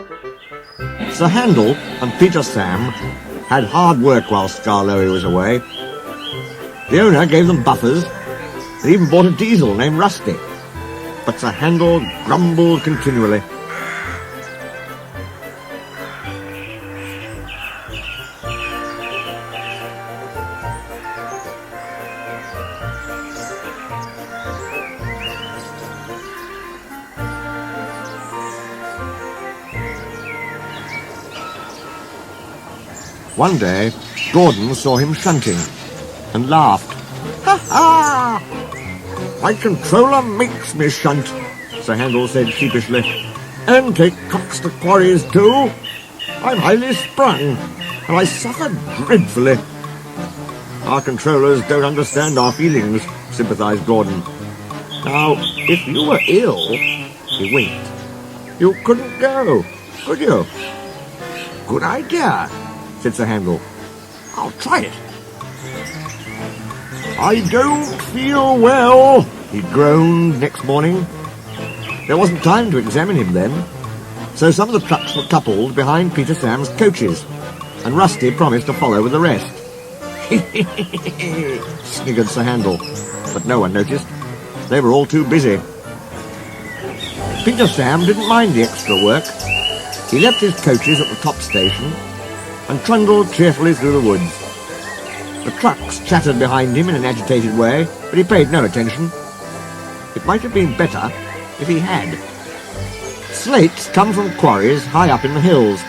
Sir Handel and Peter Sam had hard work while Skarloey was away. The owner gave them buffers and even bought a diesel named Rusty. But Sir Handel grumbled continually. One day, Gordon saw him shunting and laughed. "Ha ha! My controller makes me shunt," Sir Handel said sheepishly. "And take trucks to quarries too. I'm highly sprung, and I suffer dreadfully." "Our controllers don't understand our feelings," sympathized Gordon. "Now, if you were ill," he winked, "you couldn't go, could you?" "Good idea," said Sir Handel. "I'll try it." "I don't feel well," he groaned next morning. There wasn't time to examine him then, so some of the trucks were coupled behind Peter Sam's coaches, and Rusty promised to follow with the rest. Sniggered Sir Handel, but no one noticed. They were all too busy. Peter Sam didn't mind the extra work. He left his coaches at the top station and trundled cheerfully through the woods. The trucks chattered behind him in an agitated way, but he paid no attention. It might have been better if he had. Slates come from quarries high up in the hills.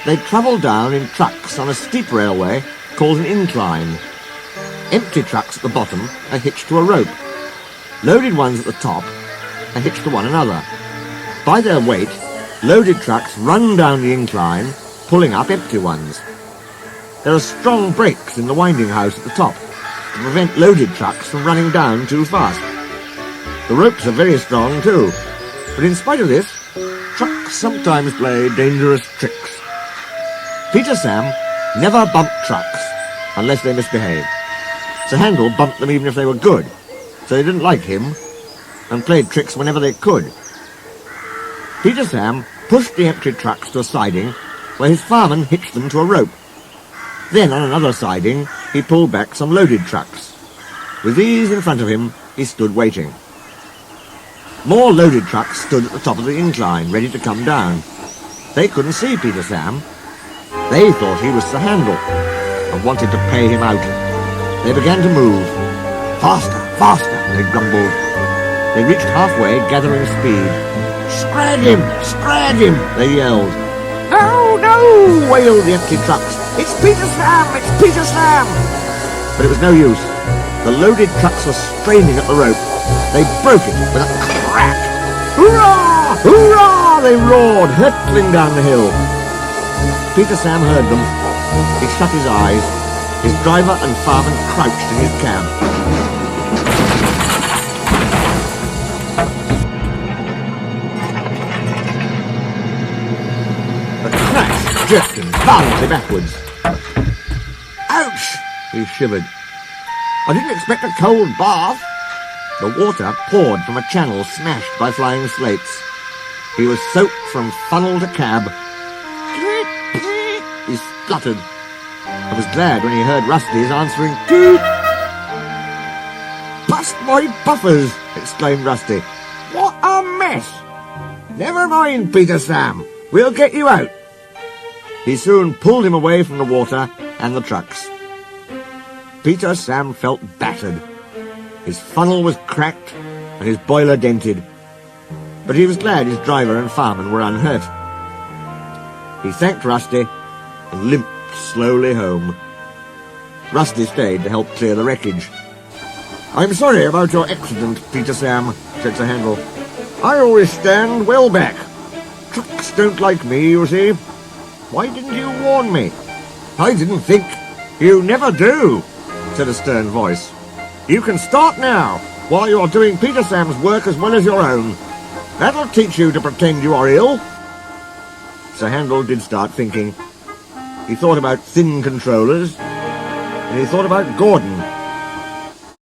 They travel down in trucks on a steep railway called an incline. Empty trucks at the bottom are hitched to a rope. Loaded ones at the top are hitched to one another. By their weight, loaded trucks run down the incline, pulling up empty ones. There are strong brakes in the winding house at the top to prevent loaded trucks from running down too fast. The ropes are very strong too, but in spite of this, trucks sometimes play dangerous tricks. Peter Sam never bumped trucks unless they misbehaved. Sir Handel bumped them even if they were good, so they didn't like him and played tricks whenever they could. Peter Sam pushed the empty trucks to a siding where his fireman hitched them to a rope. Then on another siding, he pulled back some loaded trucks. With these in front of him, he stood waiting. More loaded trucks stood at the top of the incline, ready to come down. They couldn't see Peter Sam. They thought he was Sir Handel and wanted to pay him out. They began to move. "Faster, faster," they grumbled. They reached halfway, gathering speed. "Scrag him! Scrag him!" they yelled. "No, no!" wailed the empty trucks. "It's Peter Sam! It's Peter Sam!" But it was no use. The loaded trucks were straining at the rope. They broke it with a crack. "Hurrah! Hurrah!" they roared, hurtling down the hill. Peter Sam heard them. He shut his eyes. His driver and fireman crouched in his cab. The crash jerked him violently backwards. "Ouch!" he shivered. "I didn't expect a cold bath." The water poured from a channel smashed by flying slates. He was soaked from funnel to cab. He spluttered. I was glad when he heard Rusty's answering toot. "Bust my buffers!" exclaimed Rusty. "What a mess!" "Never mind, Peter Sam. We'll get you out." He soon pulled him away from the water and the trucks. Peter Sam felt battered. His funnel was cracked and his boiler dented. But he was glad his driver and fireman were unhurt. He thanked Rusty and limped slowly home. Rusty stayed to help clear the wreckage. "I'm sorry about your accident, Peter Sam," said Sir Handel. "I always stand well back. Trucks don't like me, you see. Why didn't you warn me?" "I didn't think." "You never do," said a stern voice. "You can start now, while you're doing Peter Sam's work as well as your own. That'll teach you to pretend you are ill." Sir Handel did start thinking. He thought about thin controllers, and he thought about Gordon.